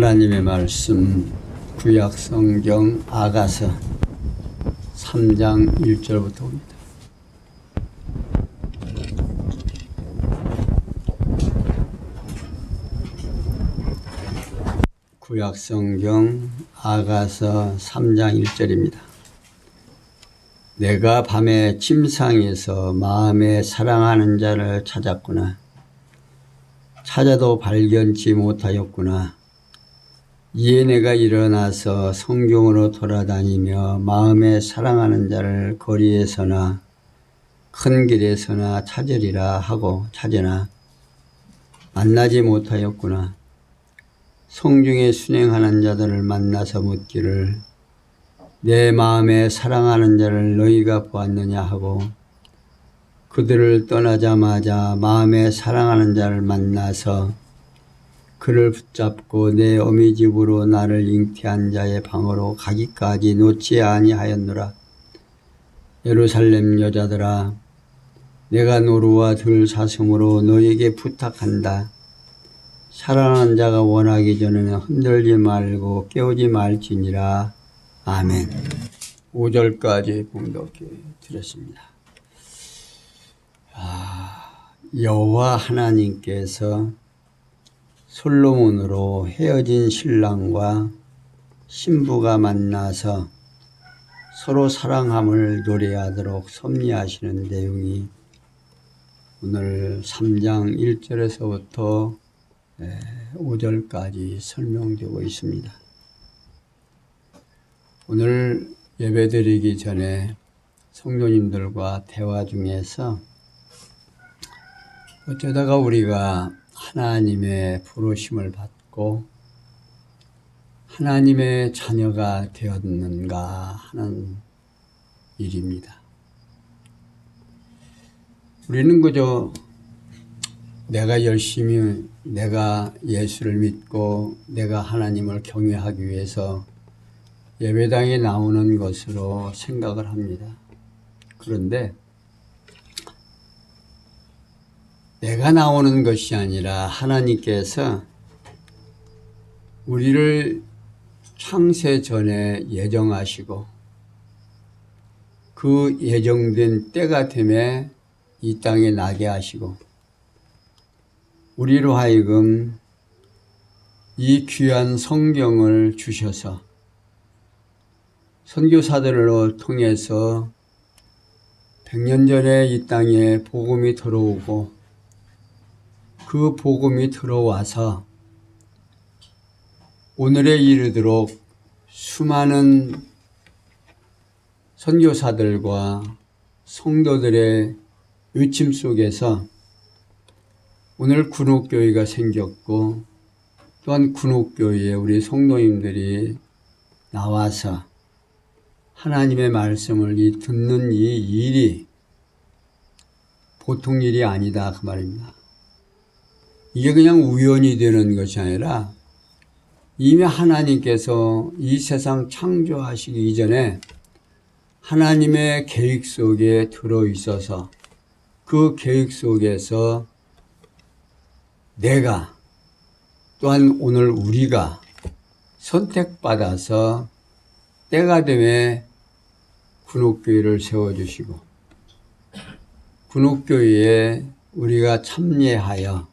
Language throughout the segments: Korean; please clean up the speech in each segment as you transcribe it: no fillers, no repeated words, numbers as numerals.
하나님의 말씀 구약 성경 아가서 3장 1절부터 옵니다. 구약 성경 아가서 3장 1절입니다. 내가 밤에 침상에서 마음에 사랑하는 자를 찾았구나. 찾아도 발견치 못하였구나. 이에 내가 일어나서 성경으로 돌아다니며 마음에 사랑하는 자를 거리에서나 큰 길에서나 찾으리라 하고 찾으나 만나지 못하였구나. 성중에 순행하는 자들을 만나서 묻기를 내 마음에 사랑하는 자를 너희가 보았느냐 하고 그들을 떠나자마자 마음에 사랑하는 자를 만나서 그를 붙잡고 내 어미 집으로 나를 잉태한 자의 방으로 가기까지 놓지 아니하였노라. 예루살렘 여자들아, 내가 노루와 들사슴으로 너에게 부탁한다. 사랑하는 자가 원하기 전에는 흔들지 말고 깨우지 말지니라. 아멘. 5절까지 봉독해 드렸습니다. 여호와 하나님께서 솔로몬으로 헤어진 신랑과 신부가 만나서 서로 사랑함을 노래하도록 섭리하시는 내용이 오늘 3장 1절에서부터 5절까지 설명되고 있습니다. 오늘 예배드리기 전에 성도님들과 대화 중에서 어쩌다가 우리가 하나님의 부르심을 받고 하나님의 자녀가 되었는가 하는 일입니다. 우리는 그저 내가 열심히 내가 예수를 믿고 내가 하나님을 경외하기 위해서 예배당에 나오는 것으로 생각을 합니다. 그런데 내가 나오는 것이 아니라 하나님께서 우리를 창세 전에 예정하시고 그 예정된 때가 되매 이 땅에 나게 하시고 우리로 하여금 이 귀한 성경을 주셔서 선교사들을 통해서 100년 전에 이 땅에 복음이 들어오고 그 복음이 들어와서 오늘에 이르도록 수많은 선교사들과 성도들의 외침 속에서 오늘 군옥교회가 생겼고 또한 군옥교회에 우리 성도님들이 나와서 하나님의 말씀을 듣는 이 일이 보통 일이 아니다 그 말입니다. 이게 그냥 우연이 되는 것이 아니라 이미 하나님께서 이 세상 창조하시기 이전에 하나님의 계획 속에 들어있어서 그 계획 속에서 내가 또한 오늘 우리가 선택받아서 때가 되매 군옥교회를 세워주시고 군옥교회에 우리가 참여하여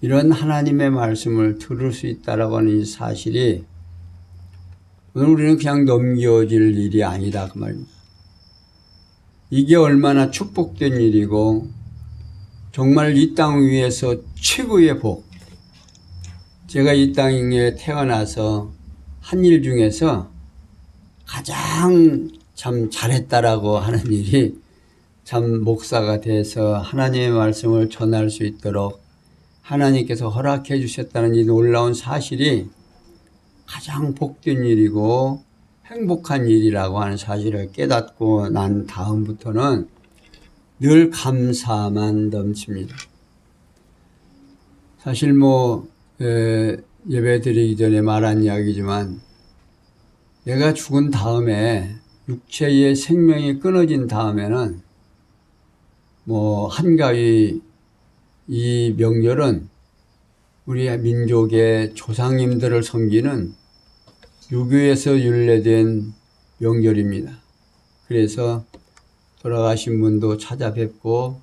이런 하나님의 말씀을 들을 수 있다라고 하는 이 사실이 오늘 우리는 그냥 넘겨질 일이 아니다 그 말입니다. 이게 얼마나 축복된 일이고 정말 이 땅 위에서 최고의 복. 제가 이 땅에 태어나서 한 일 중에서 가장 참 잘했다라고 하는 일이 참 목사가 돼서 하나님의 말씀을 전할 수 있도록 하나님께서 허락해 주셨다는 이 놀라운 사실이 가장 복된 일이고 행복한 일이라고 하는 사실을 깨닫고 난 다음부터는 늘 감사만 넘칩니다. 사실 예배 드리기 전에 말한 이야기지만 내가 죽은 다음에 육체의 생명이 끊어진 다음에는 한가위 이 명절은 우리 민족의 조상님들을 섬기는 유교에서 윤례된 명절입니다. 그래서 돌아가신 분도 찾아뵙고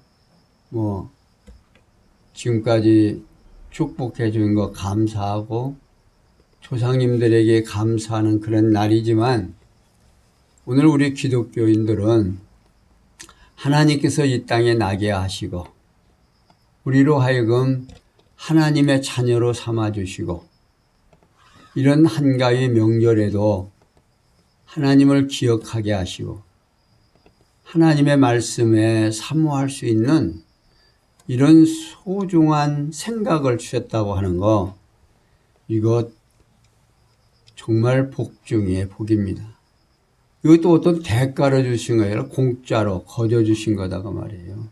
지금까지 축복해 준 거 감사하고 조상님들에게 감사하는 그런 날이지만, 오늘 우리 기독교인들은 하나님께서 이 땅에 나게 하시고 우리로 하여금 하나님의 자녀로 삼아주시고, 이런 한가위 명절에도 하나님을 기억하게 하시고 하나님의 말씀에 사모할 수 있는 이런 소중한 생각을 주셨다고 하는 거, 이것 정말 복 중에 복입니다. 이것도 어떤 대가로 주신 거 아니라 공짜로 거저 주신 거다가 말이에요.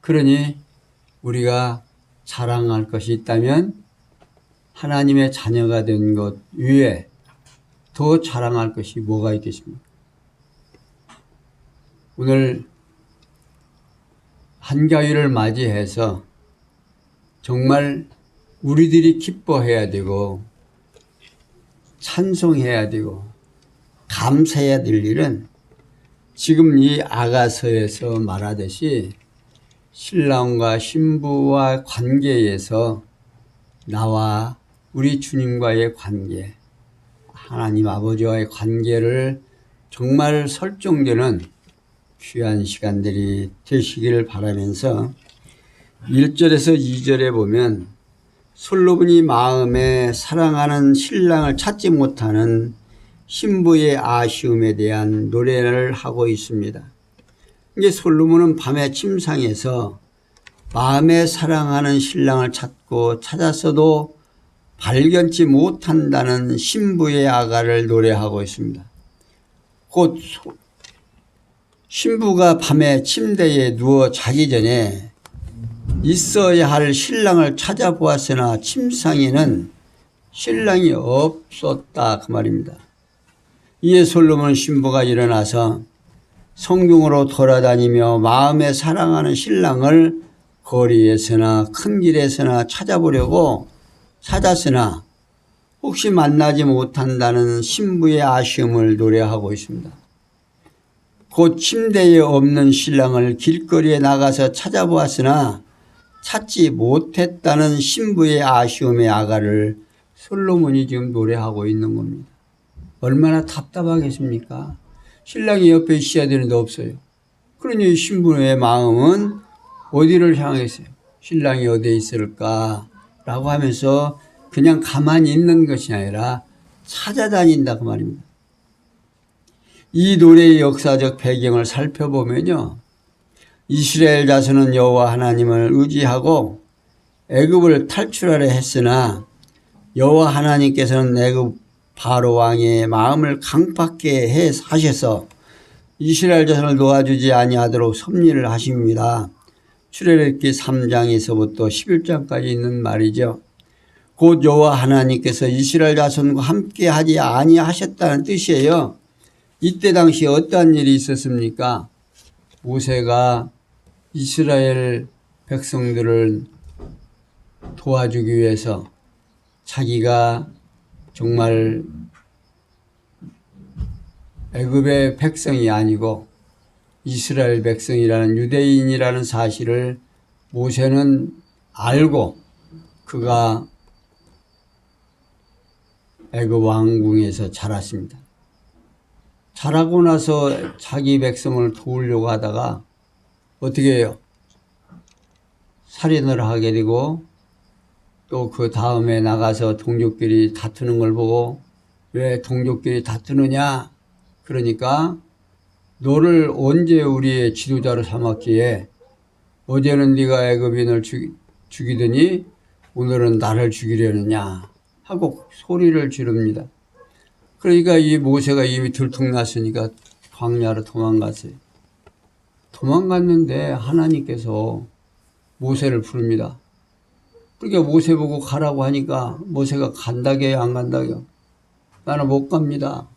그러니 우리가 자랑할 것이 있다면 하나님의 자녀가 된 것 위에 더 자랑할 것이 뭐가 있겠습니까? 오늘 한가위를 맞이해서 정말 우리들이 기뻐해야 되고 찬송해야 되고 감사해야 될 일은, 지금 이 아가서에서 말하듯이 신랑과 신부와 관계에서 나와 우리 주님과의 관계, 하나님 아버지와의 관계를 정말 설정되는 귀한 시간들이 되시기를 바라면서, 1절에서 2절에 보면 솔로몬이 마음에 사랑하는 신랑을 찾지 못하는 신부의 아쉬움에 대한 노래를 하고 있습니다. 이게 솔로몬은 밤에 침상에서 마음에 사랑하는 신랑을 찾고 찾았어도 발견치 못한다는 신부의 아가를 노래하고 있습니다. 곧 신부가 밤에 침대에 누워 자기 전에 있어야 할 신랑을 찾아보았으나 침상에는 신랑이 없었다, 그 말입니다. 이에 솔로몬 신부가 일어나서 성중으로 돌아다니며 마음에 사랑하는 신랑을 거리에서나 큰 길에서나 찾아보려고 찾았으나 혹시 만나지 못한다는 신부의 아쉬움을 노래하고 있습니다. 곧 침대에 없는 신랑을 길거리에 나가서 찾아보았으나 찾지 못했다는 신부의 아쉬움의 아가를 솔로몬이 지금 노래하고 있는 겁니다. 얼마나 답답하겠습니까? 신랑이 옆에 있어야 되는데 없어요. 그러니 신부의 마음은 어디를 향했어요? 신랑이 어디에 있을까? 라고 하면서 그냥 가만히 있는 것이 아니라 찾아다닌다, 그 말입니다. 이 노래의 역사적 배경을 살펴보면요, 이스라엘 자손은 여호와 하나님을 의지하고 애굽을 탈출하려 했으나 여호와 하나님께서는 애굽 바로 왕의 마음을 강팍게 해 하셔서 이스라엘 자손을 놓아주지 아니하도록 섭리를 하십니다. 출애굽기 3장에서부터 11장까지 있는 말이죠. 곧 여호와 하나님께서 이스라엘 자손과 함께 하지 아니하셨다는 뜻이에요. 이때 당시 어떠한 일이 있었습니까? 모세가 이스라엘 백성들을 도와주기 위해서 자기가 정말 애굽의 백성이 아니고 이스라엘 백성이라는 유대인이라는 사실을 모세는 알고 그가 애굽 왕궁에서 자랐습니다. 자라고 나서 자기 백성을 도우려고 하다가 어떻게 해요? 살인을 하게 되고 또 그 다음에 나가서 동족끼리 다투는 걸 보고 왜 동족끼리 다투느냐? 그러니까 너를 언제 우리의 지도자로 삼았기에 어제는 네가 애굽인을 죽이더니 오늘은 나를 죽이려느냐 하고 소리를 지릅니다. 그러니까 이 모세가 이미 들통났으니까 광야로 도망갔어요. 도망갔는데 하나님께서 모세를 부릅니다. 그러니까 모세 보고 가라고 하니까 모세가 간다게요, 안 간다게요? 나는 못 갑니다.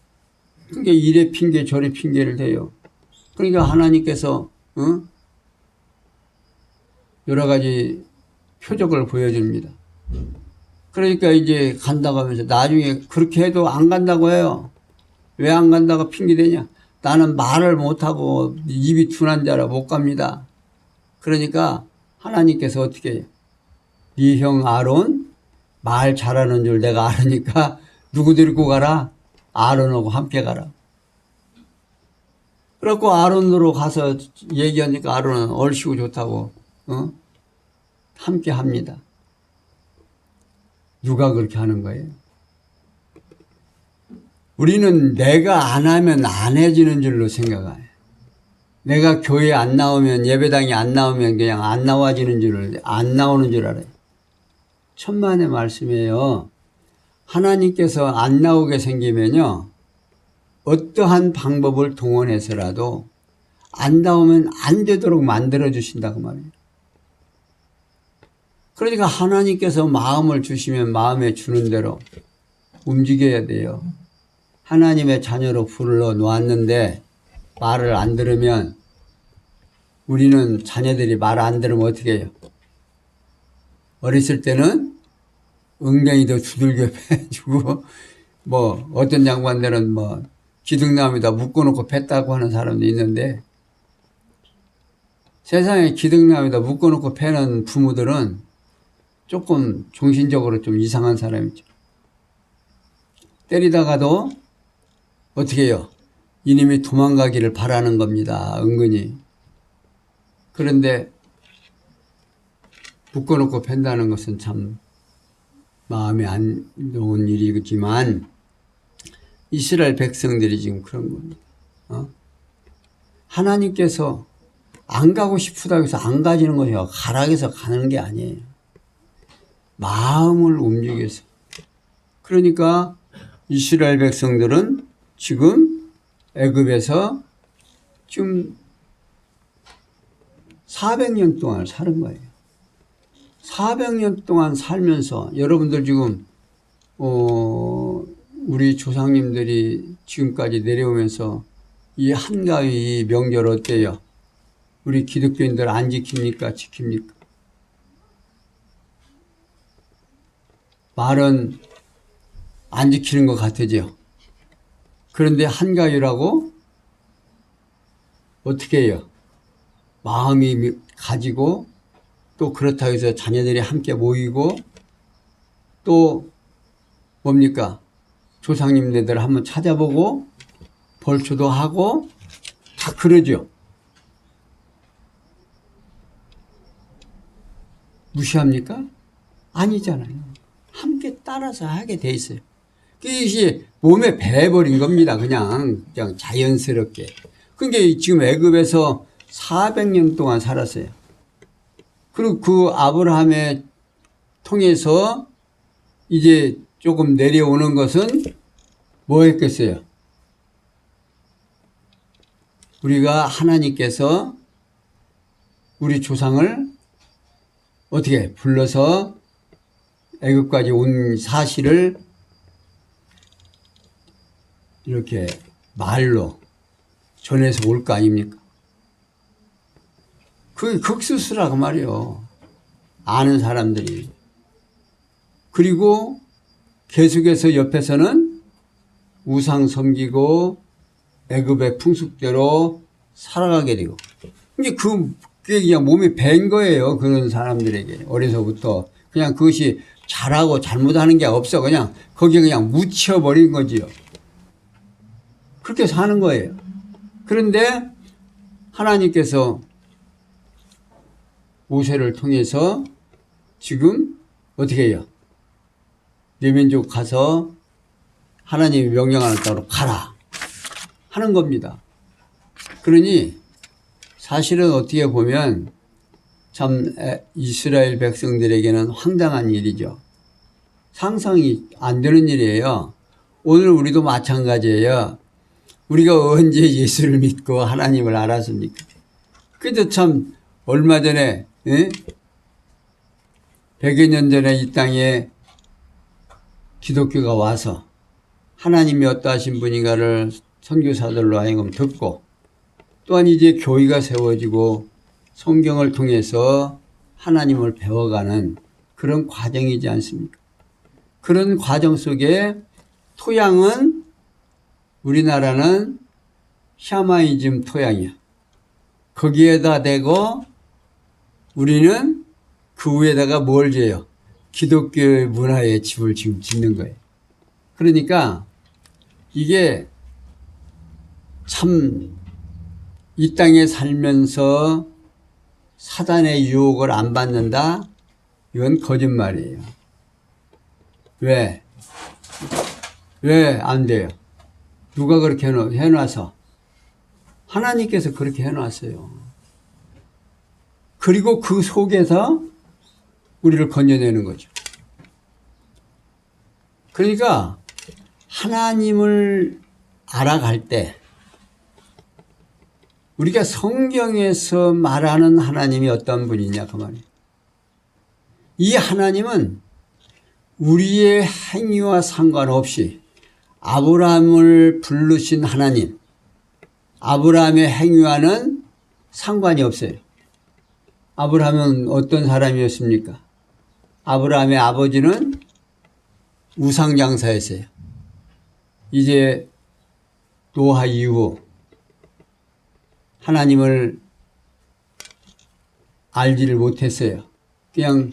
그러니까 이래 핑계 저래 핑계를 대요. 그러니까 하나님께서 여러 가지 표적을 보여줍니다. 그러니까 이제 간다고 하면서 나중에 그렇게 해도 안 간다고 해요. 왜 안 간다고 핑계대냐? 나는 말을 못하고 입이 둔한 자라 못 갑니다. 그러니까 하나님께서 어떻게 해요? 네 형 아론 말 잘하는 줄 내가 아르니까 누구 데리고 가라? 아론하고 함께 가라. 그래갖고 아론으로 가서 얘기하니까 아론은 얼씨구 좋다고 함께 합니다. 누가 그렇게 하는 거예요? 우리는 내가 안 하면 안 해지는 줄로 생각해요. 내가 교회 안 나오면, 예배당에 안 나오면 그냥 안 나와지는 줄을, 안 나오는 줄 알아요. 천만의 말씀이에요. 하나님께서 안 나오게 생기면요, 어떠한 방법을 동원해서라도 안 나오면 안 되도록 만들어 주신다고 말이에요. 그러니까 하나님께서 마음을 주시면 마음에 주는 대로 움직여야 돼요. 하나님의 자녀로 불러 놓았는데 말을 안 들으면, 우리는 자녀들이 말 안 들으면 어떻게 해요? 어렸을 때는 엉덩이도 두들겨 패주고, 뭐 어떤 양반들은 뭐 기둥나무에다 묶어놓고 팼다고 하는 사람도 있는데, 세상에 기둥나무에다 묶어놓고 패는 부모들은 조금 정신적으로 좀 이상한 사람이죠. 때리다가도 어떻게 해요? 이놈이 도망가기를 바라는 겁니다. 은근히. 그런데 묶어놓고 팬다는 것은 참 마음에 안 좋은 일이지만 이스라엘 백성들이 지금 그런 겁니다. 하나님께서 안 가고 싶다고 해서 안 가지는 것이요, 가라고 해서 가는 게 아니에요. 마음을 움직여서. 그러니까 이스라엘 백성들은 지금 애굽에서 지금 400년 동안 사는 거예요. 400년 동안 살면서 여러분들 지금 우리 조상님들이 지금까지 내려오면서 이 한가위 명절 어때요? 우리 기독교인들 안 지킵니까? 지킵니까? 말은 안 지키는 것 같으죠. 그런데 한가위라고 어떻게 해요? 마음이 가지고 또 그렇다고 해서 자녀들이 함께 모이고 또 뭡니까? 조상님네들 한번 찾아보고 벌초도 하고 다 그러죠. 무시합니까? 아니잖아요. 함께 따라서 하게 돼 있어요. 그것이 몸에 배버린 겁니다. 그냥 자연스럽게. 그러니까 지금 애굽에서 400년 동안 살았어요. 그리고 그 아브라함의 통해서 이제 조금 내려오는 것은 뭐 했겠어요? 우리가 하나님께서 우리 조상을 어떻게 불러서 애굽까지 온 사실을 이렇게 말로 전해서 올 거 아닙니까? 그게 극수수라고 말이요. 아는 사람들이. 그리고 계속해서 옆에서는 우상 섬기고 애굽의 풍습대로 살아가게 되고. 이제 그게 그냥 몸이 밴 거예요. 그런 사람들에게. 어려서부터. 그냥 그것이 잘하고 잘못하는 게 없어. 그냥 거기에 그냥 묻혀버린 거지요. 그렇게 사는 거예요. 그런데 하나님께서 모세를 통해서 지금 어떻게 해요? 네 민족 가서 하나님이 명령하는 따로 가라 하는 겁니다. 그러니 사실은 어떻게 보면 참 이스라엘 백성들에게는 황당한 일이죠. 상상이 안 되는 일이에요. 오늘 우리도 마찬가지예요. 우리가 언제 예수를 믿고 하나님을 알았습니까? 그래도 참 얼마 전에 100여 년 전에 이 땅에 기독교가 와서 하나님이 어떠하신 분인가를 선교사들로 하여금 듣고, 또한 이제 교회가 세워지고 성경을 통해서 하나님을 배워가는 그런 과정이지 않습니까? 그런 과정 속에 토양은 우리나라는 샤머니즘 토양이야. 거기에다 대고 우리는 그 위에다가 뭘 지어요? 기독교의 문화의 집을 지금 짓는 거예요. 그러니까 이게 참 이 땅에 살면서 사단의 유혹을 안 받는다? 이건 거짓말이에요. 왜? 왜 안 돼요? 누가 그렇게 해놔서? 하나님께서 그렇게 해놨어요. 그리고 그 속에서 우리를 건져내는 거죠. 그러니까 하나님을 알아갈 때 우리가 성경에서 말하는 하나님이 어떤 분이냐 그 말이에요. 이 하나님은 우리의 행위와 상관없이 아브라함을 부르신 하나님, 아브라함의 행위와는 상관이 없어요. 아브라함은 어떤 사람이었습니까? 아브라함의 아버지는 우상장사였어요. 이제 노아 이후 하나님을 알지를 못했어요. 그냥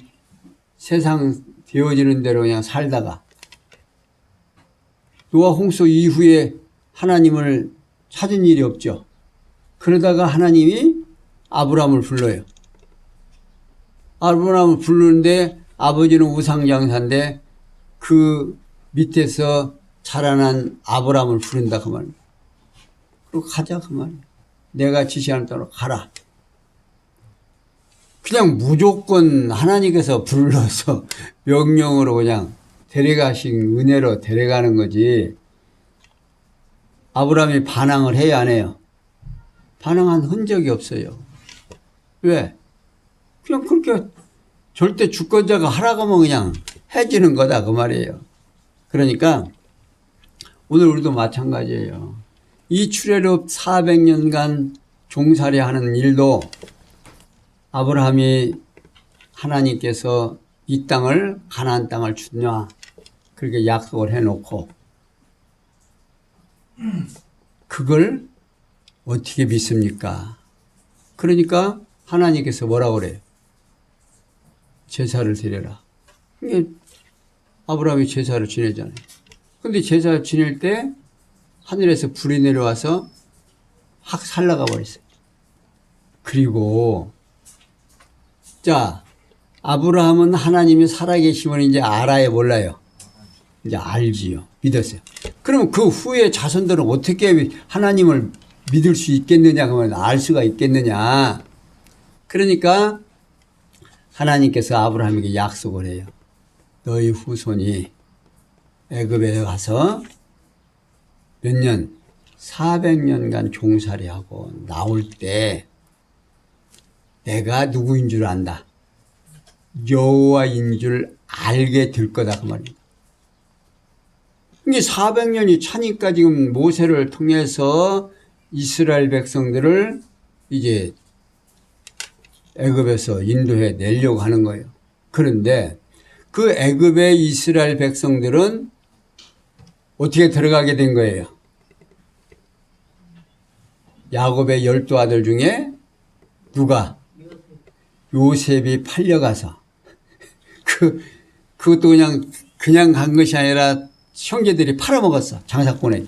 세상 되어지는 대로 그냥 살다가 노아 홍수 이후에 하나님을 찾은 일이 없죠. 그러다가 하나님이 아브라함을 불러요. 아브라함을 부르는데 아버지는 우상장사인데 그 밑에서 자라난 아브라함을 부른다 그 말이에요. 그리고 가자 그 말이에요. 내가 지시하는 대로 가라. 그냥 무조건 하나님께서 불러서 명령으로 그냥 데려가신 은혜로 데려가는 거지. 아브라함이 반항을 해야 안 해요? 반항한 흔적이 없어요. 왜? 그냥 그렇게 절대 주권자가 하라고 하면 그냥 해지는 거다 그 말이에요. 그러니까 오늘 우리도 마찬가지예요. 이 출애굽 400년간 종살이 하는 일도 아브라함이 하나님께서 이 땅을 가나안 땅을 주냐 그렇게 약속을 해놓고 그걸 어떻게 믿습니까? 그러니까 하나님께서 뭐라고 그래요? 제사를 드려라. 이게 아브라함이 제사를 지내잖아요. 근데 제사를 지낼 때 하늘에서 불이 내려와서 확 살라가 버렸어요. 그리고 자 아브라함은 하나님이 살아계심을 이제 알아요 몰라요? 이제 알지요. 믿었어요. 그럼 그 후에 자손들은 어떻게 하나님을 믿을 수 있겠느냐 그러면 알 수가 있겠느냐. 그러니까 하나님께서 아브라함에게 약속을 해요. 너희 후손이 애굽에 가서 몇 년? 400년간 종살이하고 나올 때 내가 누구인 줄 안다. 여호와인 줄 알게 될 거다 그 말이에요. 이게 400년이 차니까 지금 모세를 통해서 이스라엘 백성들을 이제 애굽에서 인도해 내려고 하는 거예요. 그런데 그 애굽의 이스라엘 백성들은 어떻게 들어가게 된 거예요? 야곱의 12아들 중에 누가? 요셉이 팔려가서 그것도 그냥 간 것이 아니라 형제들이 팔아먹었어. 장사꾼에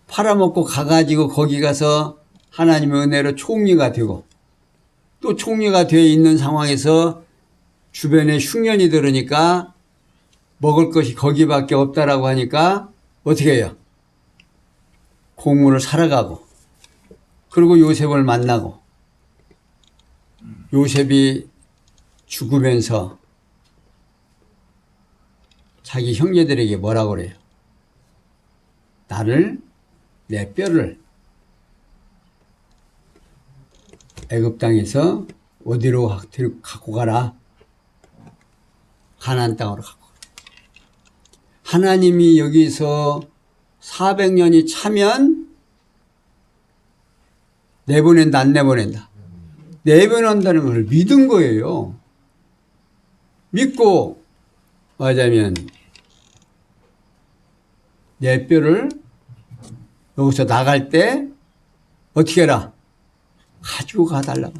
팔아먹고 가가지고 거기 가서 하나님의 은혜로 총리가 되고 또 총리가 되어 있는 상황에서 주변에 흉년이 들으니까 먹을 것이 거기밖에 없다라고 하니까 어떻게 해요? 공문을 사러 가고 그리고 요셉을 만나고 요셉이 죽으면서 자기 형제들에게 뭐라고 그래요? 나를 내 뼈를 애굽 땅에서 어디로 갖고 가라? 가나안 땅으로 갖고 가라. 하나님이 여기서 400년이 차면 내보낸다 안 내보낸다? 내보낸다는 걸 믿은 거예요. 믿고 하자면 내 뼈를 여기서 나갈 때 어떻게 해라? 가지고 가달라고.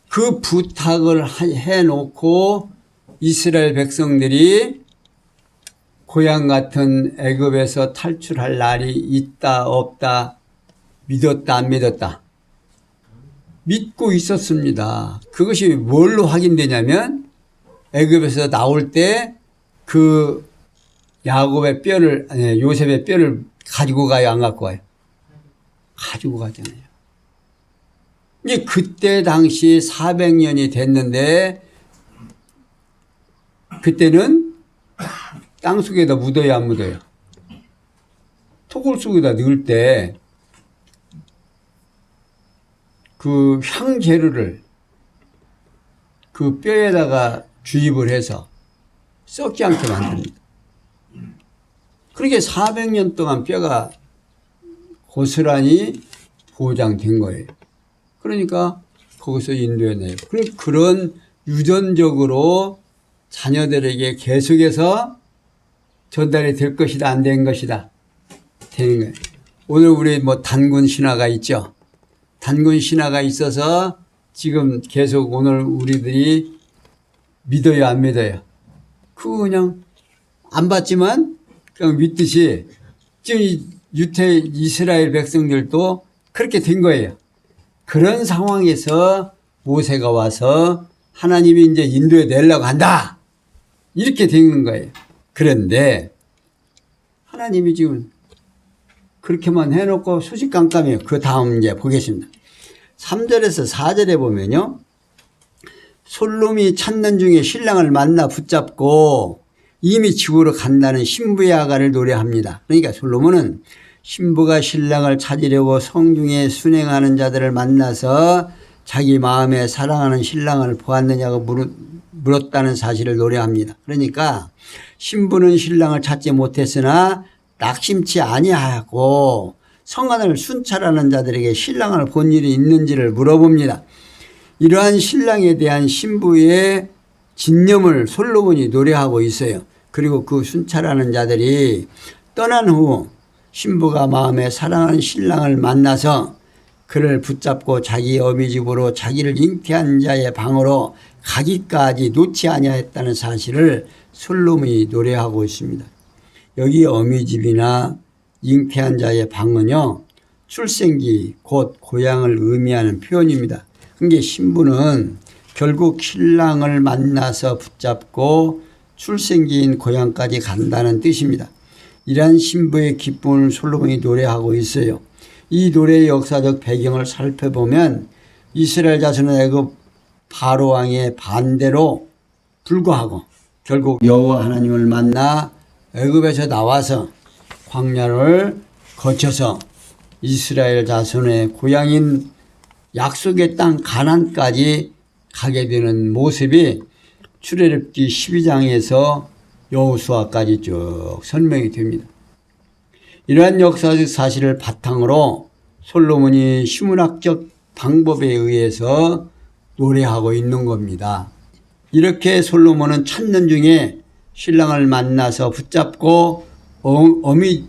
그 부탁을 해놓고 이스라엘 백성들이 고향 같은 애굽에서 탈출할 날이 있다 없다, 믿었다 안 믿었다? 믿고 있었습니다. 그것이 뭘로 확인되냐면 애굽에서 나올 때 그 야곱의 뼈를, 아니 요셉의 뼈를 가지고 가요, 안 갖고 가요? 가지고 가잖아요. 이제 그때 당시 400년이 됐는데 그때는 땅속에다 묻어야 안 묻어요? 토굴 속에다 넣을 때 그 향재료를 그 뼈에다가 주입을 해서 썩지 않게 만듭니다. 그러니까 400년 동안 뼈가 고스란히 보장된 거예요. 그러니까 거기서 인도해내요. 그런 유전적으로 자녀들에게 계속해서 전달이 될 것이다, 안 된 것이다, 되는 거예요. 오늘 우리 뭐 단군 신화가 있죠. 단군 신화가 있어서 지금 계속 오늘 우리들이 믿어요, 안 믿어요? 그거 그냥 안 받지만 그냥 믿듯이 지금 이스라엘 백성들도 그렇게 된 거예요. 그런 상황에서 모세가 와서 하나님이 이제 인도해 내려고 한다, 이렇게 된 거예요. 그런데 하나님이 지금 그렇게만 해놓고 수직깜깜해요. 그 다음 이제 보겠습니다. 3절에서 4절에 보면요, 솔롬이 찾는 중에 신랑을 만나 붙잡고 이미 지구로 간다는 신부의 아가를 노래합니다. 그러니까 솔로몬은 신부가 신랑을 찾으려고 성중에 순행하는 자들을 만나서 자기 마음에 사랑하는 신랑을 보았느냐고 물었다는 사실을 노래합니다. 그러니까 신부는 신랑을 찾지 못했으나 낙심치 아니하고 성안을 순찰하는 자들에게 신랑을 본 일이 있는지를 물어봅니다. 이러한 신랑에 대한 신부의 진념을 솔로몬이 노래하고 있어요. 그리고 그 순찰하는 자들이 떠난 후 신부가 마음에 사랑하는 신랑을 만나서 그를 붙잡고 자기 어미 집으로 자기를 잉태한 자의 방으로 가기까지 놓지 아니하였다는 사실을 솔로몬이 노래하고 있습니다. 여기 어미 집이나 잉태한 자의 방은요, 출생기 곧 고향을 의미하는 표현입니다. 그러니까 신부는 결국 신랑을 만나서 붙잡고 출생기인 고향까지 간다는 뜻입니다. 이러한 신부의 기쁨을 솔로몬이 노래하고 있어요. 이 노래의 역사적 배경을 살펴보면 이스라엘 자손은 애굽 바로 왕의 반대로 불구하고 결국 여호와 하나님을 만나 애굽에서 나와서 광야를 거쳐서 이스라엘 자손의 고향인 약속의 땅 가나안까지 가게 되는 모습이 출애굽기 12장에서 여호수아까지 쭉 설명이 됩니다. 이러한 역사적 사실을 바탕으로 솔로몬이 시문학적 방법에 의해서 노래하고 있는 겁니다. 이렇게 솔로몬은 찾는 중에 신랑을 만나서 붙잡고 어미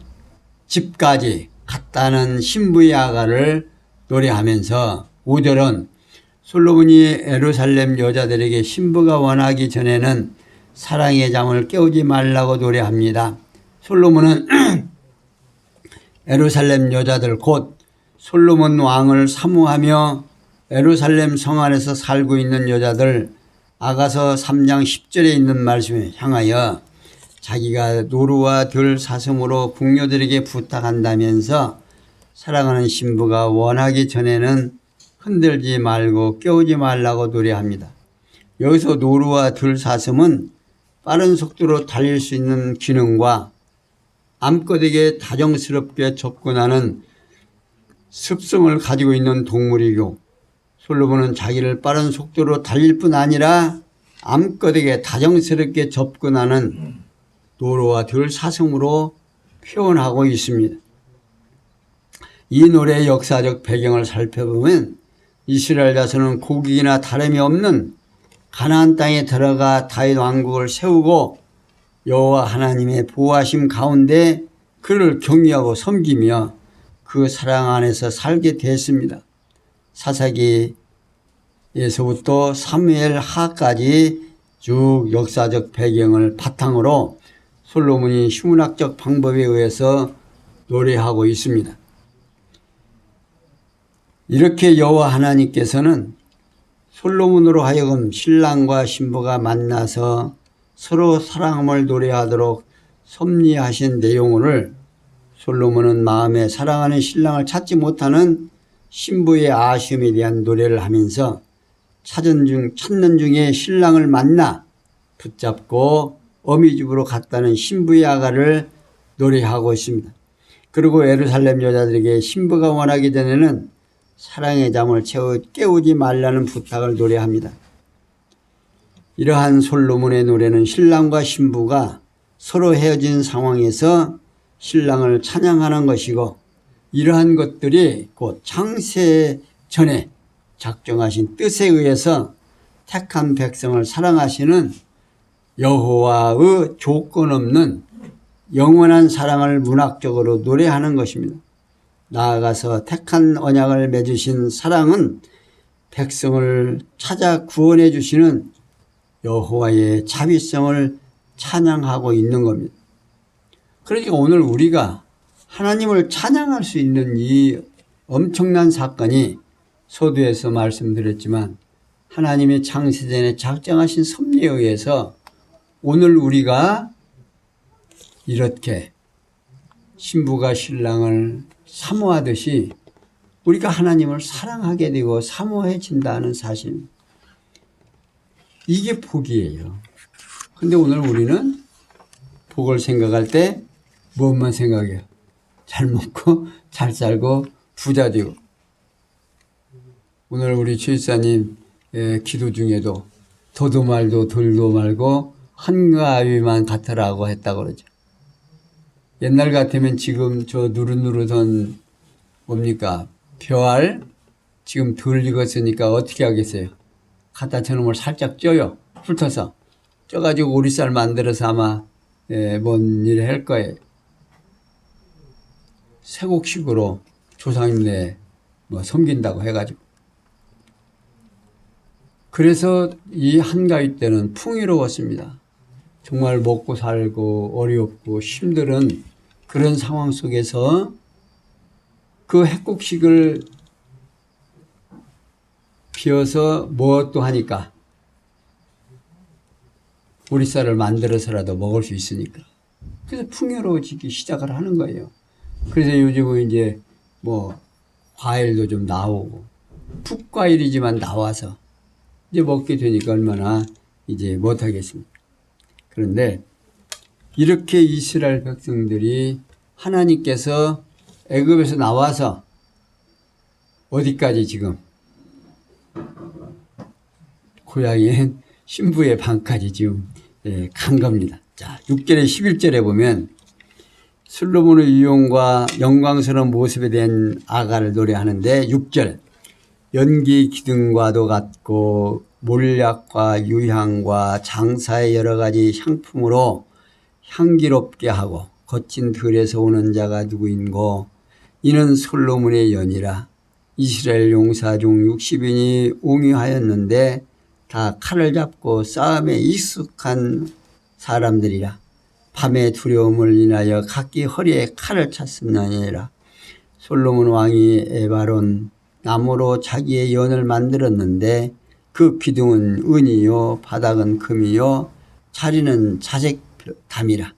집까지 갔다는 신부의 아가를 노래하면서 5절은 솔로몬이 예루살렘 여자들에게 신부가 원하기 전에는 사랑의 잠을 깨우지 말라고 노래합니다. 솔로몬은 예루살렘 여자들 곧 솔로몬 왕을 사모하며 예루살렘 성 안에서 살고 있는 여자들, 아가서 3장 10절에 있는 말씀에 향하여 자기가 노루와 들 사슴으로 궁녀들에게 부탁한다면서 사랑하는 신부가 원하기 전에는 흔들지 말고 깨우지 말라고 노래합니다. 여기서 노루와 들 사슴은 빠른 속도로 달릴 수 있는 기능과 암컷에게 다정스럽게 접근하는 습성을 가지고 있는 동물이고, 솔로몬은 자기를 빠른 속도로 달릴 뿐 아니라 암컷에게 다정스럽게 접근하는 노루와 들 사슴으로 표현하고 있습니다. 이 노래의 역사적 배경을 살펴보면 이스라엘 자손은 고국이나 다름이 없는 가나안 땅에 들어가 다윗 왕국을 세우고 여호와 하나님의 보호하심 가운데 그를 경외하고 섬기며 그 사랑 안에서 살게 됐습니다. 사사기에서부터 사무엘 하까지 쭉 역사적 배경을 바탕으로 솔로몬이 흉문학적 방법에 의해서 노래하고 있습니다. 이렇게 여호와 하나님께서는 솔로몬으로 하여금 신랑과 신부가 만나서 서로 사랑함을 노래하도록 섭리하신 내용을 솔로몬은 마음에 사랑하는 신랑을 찾지 못하는 신부의 아쉬움에 대한 노래를 하면서 찾는 중에 신랑을 만나 붙잡고 어미집으로 갔다는 신부의 아가를 노래하고 있습니다. 그리고 예루살렘 여자들에게 신부가 원하기 전에는 사랑의 잠을 깨우지 말라는 부탁을 노래합니다. 이러한 솔로몬의 노래는 신랑과 신부가 서로 헤어진 상황에서 신랑을 찬양하는 것이고, 이러한 것들이 곧 창세 전에 작정하신 뜻에 의해서 택한 백성을 사랑하시는 여호와의 조건 없는 영원한 사랑을 문학적으로 노래하는 것입니다. 나아가서 택한 언약을 맺으신 사랑은 백성을 찾아 구원해 주시는 여호와의 자비성을 찬양하고 있는 겁니다. 그러니까 오늘 우리가 하나님을 찬양할 수 있는 이 엄청난 사건이 서두에서 말씀드렸지만 하나님의 창세전에 작정하신 섭리에 의해서 오늘 우리가 이렇게 신부가 신랑을 사모하듯이 우리가 하나님을 사랑하게 되고 사모해진다는 사실, 이게 복이에요. 근데 오늘 우리는 복을 생각할 때 무엇만 생각해요? 잘 먹고 잘 살고 부자 되고. 오늘 우리 주일사님 기도 중에도 더도 말도 덜도 말고 한가위만 같으라고 했다고 그러죠. 옛날 같으면 지금 저 누릇누릇한 뭡니까? 벼알 지금 덜 익었으니까 어떻게 하겠어요? 갖다 저놈을 살짝 쪄요. 훑어서 쪄가지고 오리쌀 만들어서 아마 뭔 일을 할 거예요. 세곡식으로 조상님네 섬긴다고 해가지고. 그래서 이 한가위 때는 풍요로웠습니다. 정말 먹고 살고 어렵고 힘든 그런 상황 속에서 그 핵국식을 비워서 무엇도 하니까 보리쌀을 만들어서라도 먹을 수 있으니까. 그래서 풍요로워지기 시작을 하는 거예요. 그래서 요즘은 이제 과일도 좀 나오고, 풋과일이지만 나와서 이제 먹게 되니까 얼마나 이제 못하겠습니까? 그런데 이렇게 이스라엘 백성들이 하나님께서 애굽에서 나와서 어디까지 지금 고향인 신부의 방까지 지금 간 겁니다. 자, 6절에 11절에 보면 솔로몬의 유용과 영광스러운 모습에 대한 아가를 노래하는데 6절 연기 기둥과도 같고 몰약과 유향과 장사의 여러 가지 향품으로 향기롭게 하고 거친 들에서 오는 자가 누구인고 이는 솔로몬의 연이라. 이스라엘 용사 중 60인이 옹유하였는데 다 칼을 잡고 싸움에 익숙한 사람들이라. 밤의 두려움을 인하여 각기 허리에 칼을 찼음나니라. 솔로몬 왕이 에바론 나무로 자기의 연을 만들었는데 그 기둥은 은이요 바닥은 금이요 자리는 자색 담이라.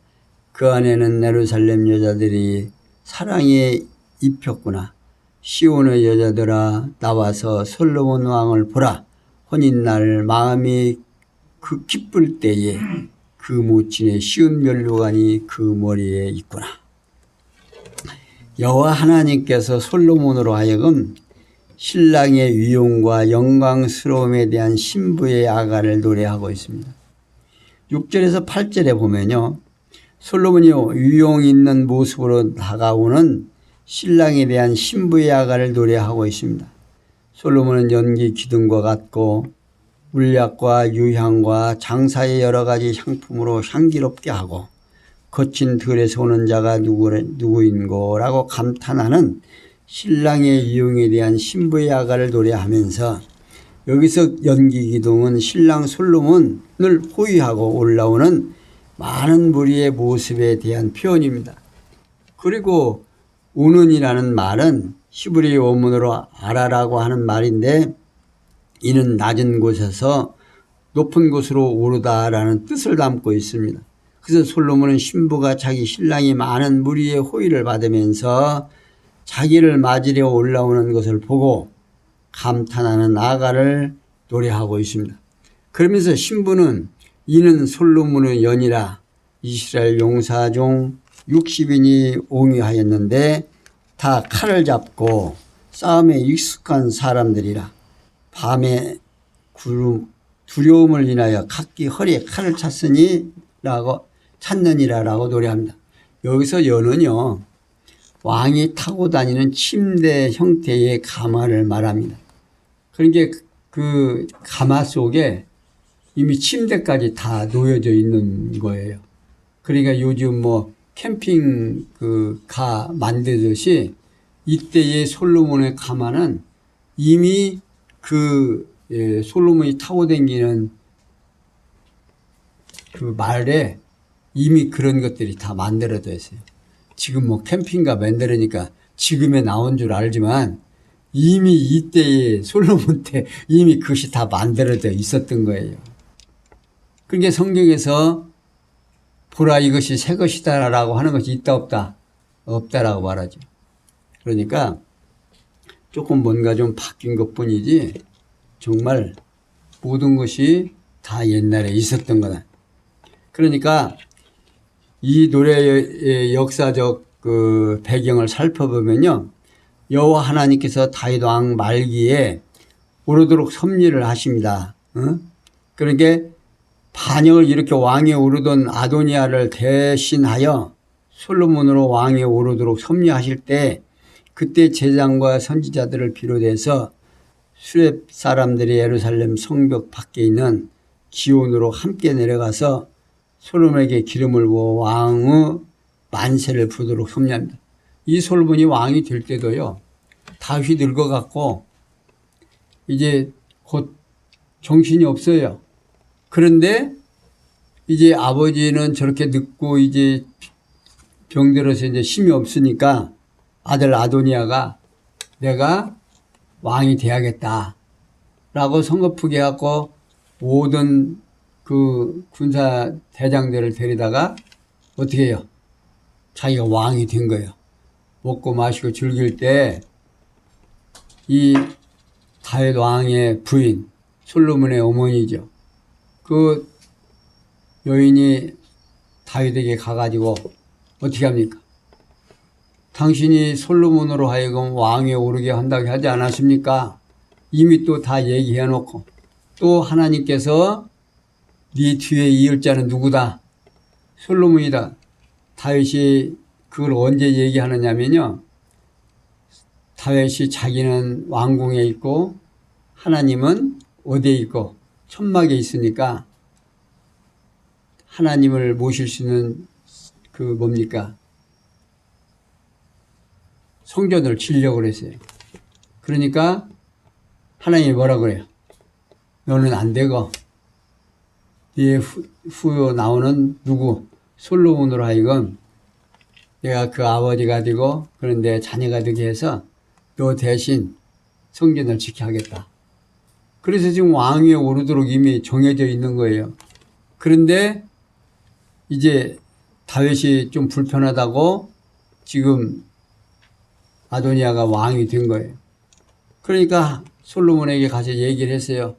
그 안에는 예루살렘 여자들이 사랑에 입혔구나. 시온의 여자들아 나와서 솔로몬 왕을 보라. 혼인날 마음이 그 기쁠 때에 그 모친의 시온 면류관이 그 머리에 있구나. 여호와 하나님께서 솔로몬으로 하여금 신랑의 위용과 영광스러움에 대한 신부의 아가를 노래하고 있습니다. 6절에서 8절에 보면요, 솔로몬이 위용 있는 모습으로 다가오는 신랑에 대한 신부의 아가를 노래하고 있습니다. 솔로몬은 연기 기둥과 같고 물약과 유향과 장사의 여러 가지 향품으로 향기롭게 하고 거친 들에서 오는 자가 누구인고라고 감탄하는 신랑의 이용에 대한 신부의 아가를 노래하면서 여기서 연기기둥은 신랑 솔로몬을 호위하고 올라오는 많은 무리의 모습에 대한 표현입니다. 그리고 우는이라는 말은 히브리 원문으로 아라라고 하는 말인데 이는 낮은 곳에서 높은 곳으로 오르다라는 뜻을 담고 있습니다. 그래서 솔로몬은 신부가 자기 신랑이 많은 무리의 호의를 받으면서 자기를 맞으려 올라오는 것을 보고 감탄하는 아가를 노래하고 있습니다. 그러면서 신부는 이는 솔로몬의 연이라 이스라엘 용사 중 60인이 옹유하였는데 다 칼을 잡고 싸움에 익숙한 사람들이라 밤에 두려움을 인하여 각기 허리에 칼을 찾느니라라고 노래합니다. 여기서 연은요 왕이 타고 다니는 침대 형태의 가마를 말합니다. 그러니까 그 가마 속에 이미 침대까지 다 놓여져 있는 거예요. 그러니까 요즘 뭐 캠핑 가 만들듯이 이때의 솔로몬의 가마는 이미 솔로몬이 타고 다니는 그 말에 이미 그런 것들이 다 만들어져 있어요. 지금 뭐 캠핑가 만들으니까 지금에 나온 줄 알지만 이미 이때의 솔로몬 때 이미 그것이 다 만들어져 있었던 거예요. 그러니까 성경에서 보라 이것이 새 것이다 라고 하는 것이 있다 없다? 없다라고 말하죠. 그러니까 조금 뭔가 좀 바뀐 것 뿐이지 정말 모든 것이 다 옛날에 있었던 거다. 그러니까 이 노래의 역사적 그 배경을 살펴보면요. 여호와 하나님께서 다윗 왕 말기에 오르도록 섭리를 하십니다. 그러니까 반역을 일으켜 왕에 오르던 아도니아를 대신하여 솔로몬으로 왕에 오르도록 섭리하실 때 그때 제장과 선지자들을 비롯해서 수렙 사람들이 예루살렘 성벽 밖에 있는 기온으로 함께 내려가서 솔로몬에게 기름을 부어 왕의 만세를 부르도록 섭리합니다. 이 솔로몬이 왕이 될 때도요. 다윗이 늙어갖고 이제 곧 정신이 없어요. 그런데 이제 아버지는 저렇게 늙고 이제 병들어서 이제 힘이 없으니까 아들 아도니아가 내가 왕이 돼야겠다 라고 성급하게 해갖고 모든 그 군사 대장들을 데리다가 어떻게 해요? 자기가 왕이 된 거예요. 먹고 마시고 즐길 때 이 다윗 왕의 부인 솔로몬의 어머니죠. 그 여인이 다윗에게 가가지고 어떻게 합니까? 당신이 솔로몬으로 하여금 왕에 오르게 한다고 하지 않았습니까? 이미 또 다 얘기해 놓고 또 하나님께서 네 뒤에 이을 자는 누구다? 솔로몬이다. 다윗이 그걸 언제 얘기하느냐면요. 다윗이 자기는 왕궁에 있고 하나님은 어디에 있고 천막에 있으니까 하나님을 모실 수 있는 그 뭡니까? 성전을 지으려고 그랬어요. 그러니까 하나님이 뭐라 그래요? 너는 안 되고 네 후에 나오는 누구? 솔로몬으로 하여금 내가 그 아버지가 되고 그런데 자녀가 되게 해서 너 대신 성전을 지켜야겠다. 그래서 지금 왕위에 오르도록 이미 정해져 있는 거예요. 그런데 이제 다윗이 좀 불편하다고 지금 아도니아가 왕이 된 거예요. 그러니까 솔로몬에게 가서 얘기를 했어요.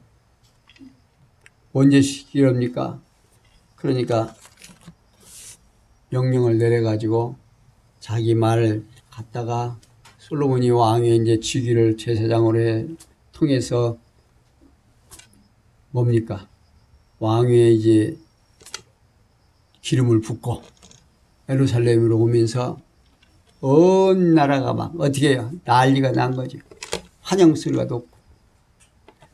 언제 시키렵니까? 그러니까 명령을 내려가지고 자기 말을 갖다가 솔로몬이 왕의 이제 즉위를 제사장으로 통해서 뭡니까? 왕위에 이제 기름을 붓고 예루살렘으로 오면서 온 나라가 막 어떻게 해요? 난리가 난 거죠. 환영 소리가 높고.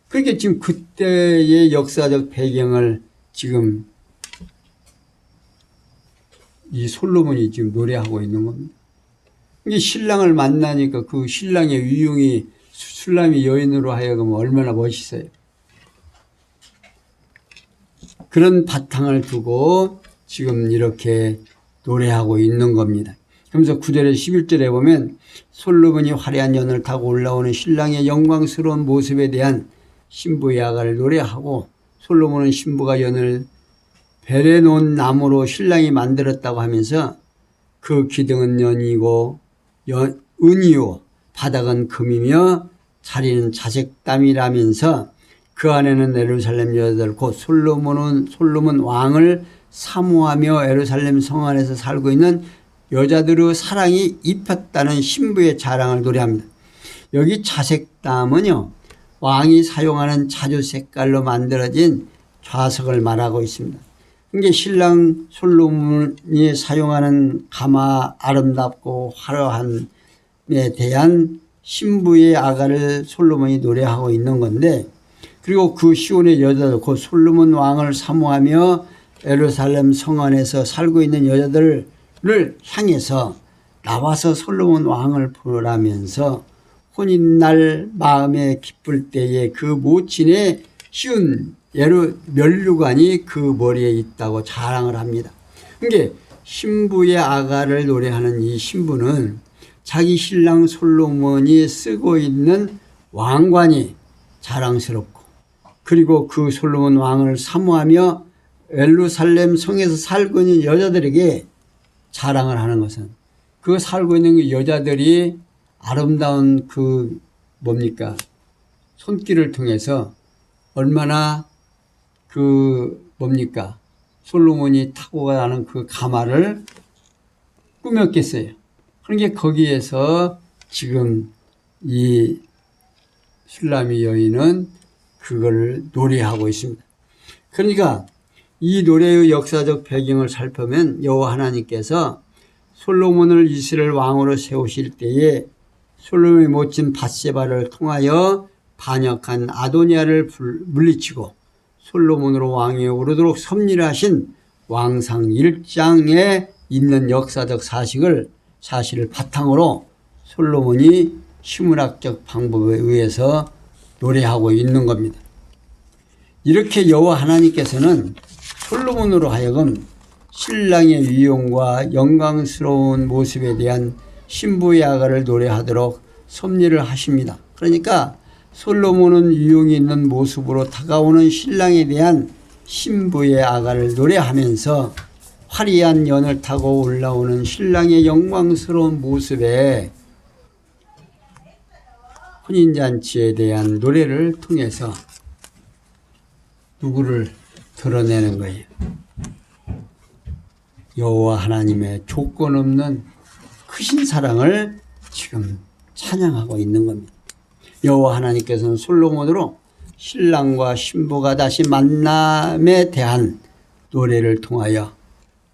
그러니까 지금 그때의 역사적 배경을 지금 이 솔로몬이 지금 노래하고 있는 겁니다. 이게 신랑을 만나니까 그 신랑의 위용이 술람이 여인으로 하여금 얼마나 멋있어요. 그런 바탕을 두고 지금 이렇게 노래하고 있는 겁니다. 그러면서 9절에 11절에 보면 솔로몬이 화려한 연을 타고 올라오는 신랑의 영광스러운 모습에 대한 신부의 아가를 노래하고, 솔로몬은 신부가 연을 베레 놓은 나무로 신랑이 만들었다고 하면서 그 기둥은 연이고 은이요 바닥은 금이며 자리는 자색담이라면서 그 안에는 예루살렘 여자들 곧 솔로몬 왕을 사모하며 예루살렘 성 안에서 살고 있는 여자들의 사랑이 입혔다는 신부의 자랑을 노래합니다. 여기 자색담은요, 왕이 사용하는 자주 색깔로 만들어진 좌석을 말하고 있습니다. 이게 신랑 솔로몬이 사용하는 가마 아름답고 화려함에 대한 신부의 아가를 솔로몬이 노래하고 있는 건데, 그리고 그 시온의 여자들 곧 솔로몬 왕을 사모하며 예루살렘 성 안에서 살고 있는 여자들을 향해서 나와서 솔로몬 왕을 부르라면서 혼인날 마음에 기쁠 때에 그 모친의 씌운 면류관이 그 머리에 있다고 자랑을 합니다. 그러니까 신부의 아가를 노래하는 이 신부는 자기 신랑 솔로몬이 쓰고 있는 왕관이 자랑스럽고, 그리고 그 솔로몬 왕을 사모하며 예루살렘 성에서 살고 있는 여자들에게 자랑을 하는 것은, 그 살고 있는 그 여자들이 아름다운 그 뭡니까 손길을 통해서 얼마나 그 뭡니까 솔로몬이 타고 가는 그 가마를 꾸몄겠어요. 그러니까 거기에서 지금 이 술람이 여인은 그걸 노래하고 있습니다. 그러니까 이 노래의 역사적 배경을 살펴보면 여호와 하나님께서 솔로몬을 이스라엘 왕으로 세우실 때에 솔로몬의 모친 밧세바를 통하여 반역한 아도니아를 물리치고 솔로몬으로 왕위에 오르도록 섭리하신 왕상 1장에 있는 역사적 사실을 바탕으로 솔로몬이 시문학적 방법에 의해서 노래하고 있는 겁니다. 이렇게 여호와 하나님께서는 솔로몬으로 하여금 신랑의 위용과 영광스러운 모습에 대한 신부의 아가를 노래하도록 섭리를 하십니다. 그러니까 솔로몬은 위용이 있는 모습으로 다가오는 신랑에 대한 신부의 아가를 노래하면서 화려한 연을 타고 올라오는 신랑의 영광스러운 모습에 혼인잔치에 대한 노래를 통해서 누구를 드러내는 거예요? 여호와 하나님의 조건 없는 크신 사랑을 지금 찬양하고 있는 겁니다. 여호와 하나님께서는 솔로몬으로 신랑과 신부가 다시 만남에 대한 노래를 통하여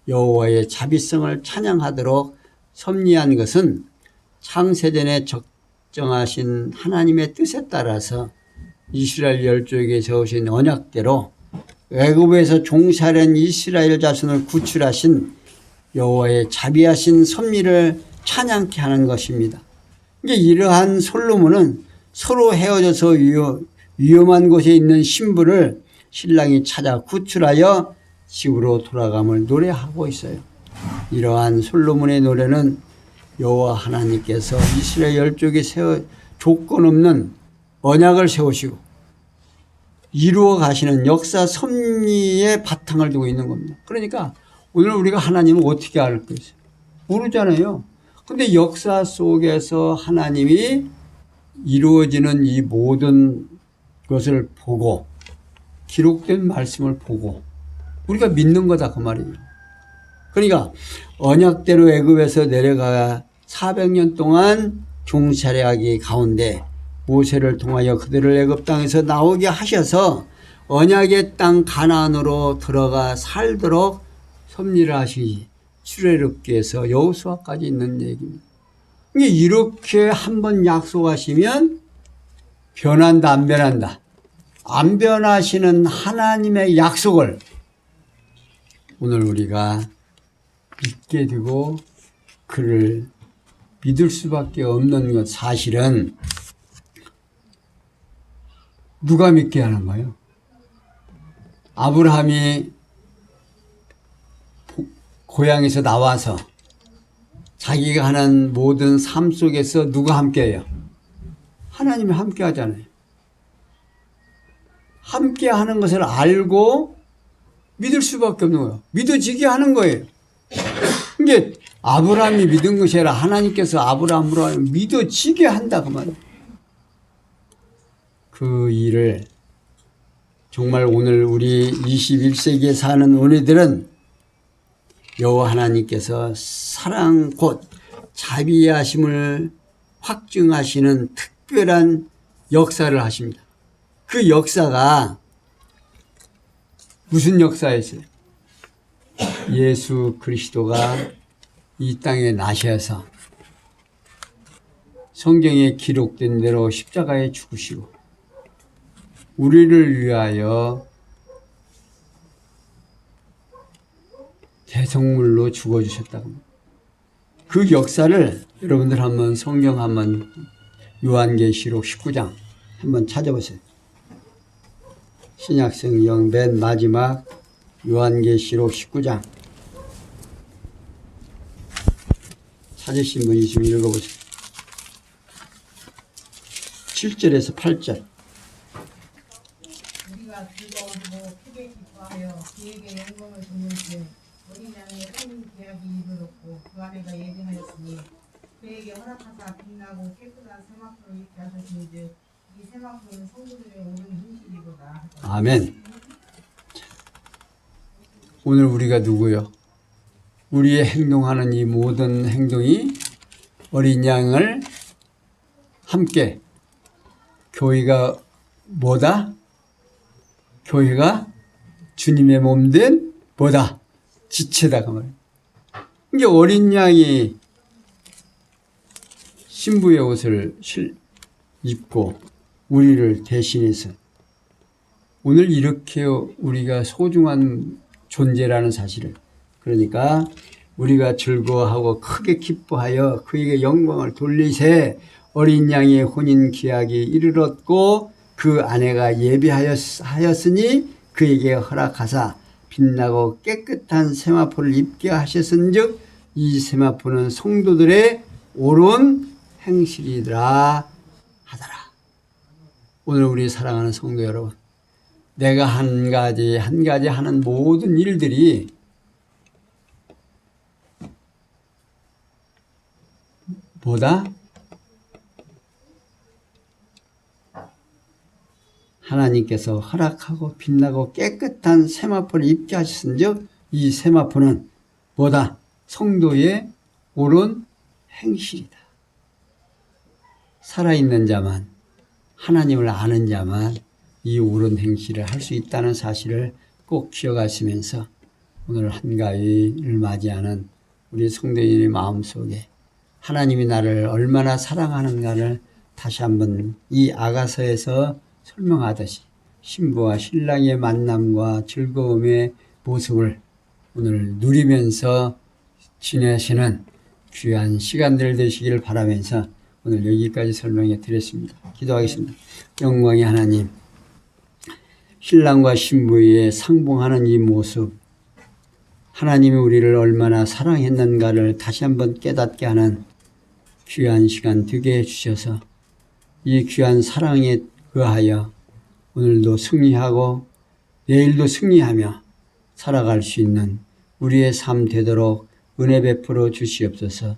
여호와의 자비성을 찬양하도록 섭리한 것은 창세전에 적정하신 하나님의 뜻에 따라서 이스라엘 열조에게 세우신 언약대로 애굽에서 종살이한 이스라엘 자손을 구출하신 여호와의 자비하신 섭리를 찬양케 하는 것입니다. 이러한 솔로몬은 서로 헤어져서 위험한 곳에 있는 신부를 신랑이 찾아 구출하여 집으로 돌아감을 노래하고 있어요. 이러한 솔로몬의 노래는 여호와 하나님께서 이스라엘 열족에 조건 없는 언약을 세우시고 이루어 가시는 역사 섭리의 바탕을 두고 있는 겁니다. 그러니까 오늘 우리가 하나님을 어떻게 알 것이요? 모르잖아요. 근데 역사 속에서 하나님이 이루어지는 이 모든 것을 보고 기록된 말씀을 보고 우리가 믿는 거다 그 말이에요. 그러니까 언약대로 애굽에서 내려가 400년 동안 종살이하기 가운데 모세를 통하여 그들을 애굽 땅에서 나오게 하셔서 언약의 땅 가나안으로 들어가 살도록 섭리를 하시기 출애굽기 해서 여호수아까지 있는 얘기입니다. 이렇게 한번 약속하시면 변한다 안 변한다. 안 변하시는 하나님의 약속을 오늘 우리가 믿게 되고 그를 믿을 수밖에 없는 것 사실은 누가 믿게 하는 거예요? 아브라함이 고향에서 나와서 자기가 하는 모든 삶 속에서 누가 함께해요? 하나님이 함께 하잖아요. 함께 하는 것을 알고 믿을 수밖에 없는 거예요. 믿어지게 하는 거예요. 이게 아브라함이 믿은 것이 아니라 하나님께서 아브라함으로 믿어지게 한다 그 말이에요. 그 일을 정말 오늘 우리 21세기에 사는 우리들은 여호와 하나님께서 사랑 곧 자비하심을 확증하시는 특별한 역사를 하십니다. 그 역사가 무슨 역사였어요? 예수 그리스도가 이 땅에 나셔서 성경에 기록된 대로 십자가에 죽으시고 우리를 위하여 대성물로 죽어주셨다고 합니다. 그 역사를 여러분들 한번 성경 한번 요한계시록 19장 한번 찾아보세요. 신약성경 맨 마지막 요한계시록 19장 찾으신 분 있으면 읽어보세요. 7절에서 8절. 우리가 즐거워하고 크게 기뻐하여 그에게 영광을 돌릴 때 어린 양의 큰 계약이 이르렀고 그 아내가 예비하였으니 그에게 허락하사 빛나고 깨끗한 세마포를 입게 하셨은즉 이 세마포는 성도들의 옳은 행실이로다. 아멘. 오늘 우리가 누구요? 우리의 행동하는 이 모든 행동이 어린 양을 함께 교회가 뭐다? 교회가 주님의 몸된 뭐다? 지체다 그 말이에요. 이게 어린 양이 신부의 옷을 입고 우리를 대신해서 오늘 이렇게 우리가 소중한 존재라는 사실을, 그러니까 우리가 즐거워하고 크게 기뻐하여 그에게 영광을 돌리세 어린 양의 혼인 기약이 이르렀고 그 아내가 예비하였으니 그에게 허락하사 빛나고 깨끗한 세마포를 입게 하셨은즉 이 세마포는 성도들의 옳은 행실이더라 하더라. 오늘 우리 사랑하는 성도 여러분, 내가 한 가지 하는 모든 일들이 뭐다? 하나님께서 허락하고 빛나고 깨끗한 세마포를 입게 하셨은즉 이 세마포는 뭐다? 성도의 옳은 행실이다. 살아있는 자만, 하나님을 아는 자만 이 옳은 행실을 할 수 있다는 사실을 꼭 기억하시면서 오늘 한가위를 맞이하는 우리 성도인의 마음속에 하나님이 나를 얼마나 사랑하는가를 다시 한번 이 아가서에서 설명하듯이 신부와 신랑의 만남과 즐거움의 모습을 오늘 누리면서 지내시는 귀한 시간들 되시기를 바라면서 오늘 여기까지 설명해 드렸습니다. 기도하겠습니다. 영광의 하나님, 신랑과 신부의 상봉하는 이 모습, 하나님이 우리를 얼마나 사랑했는가를 다시 한번 깨닫게 하는 귀한 시간 되게 해주셔서 이 귀한 사랑에 의하여 오늘도 승리하고 내일도 승리하며 살아갈 수 있는 우리의 삶 되도록 은혜 베풀어 주시옵소서.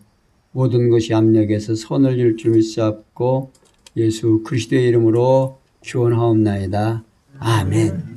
모든 것이 압력에서 선을 줄 줄 믿사옵고 예수 그리스도의 이름으로 기원하옵나이다. 아멘.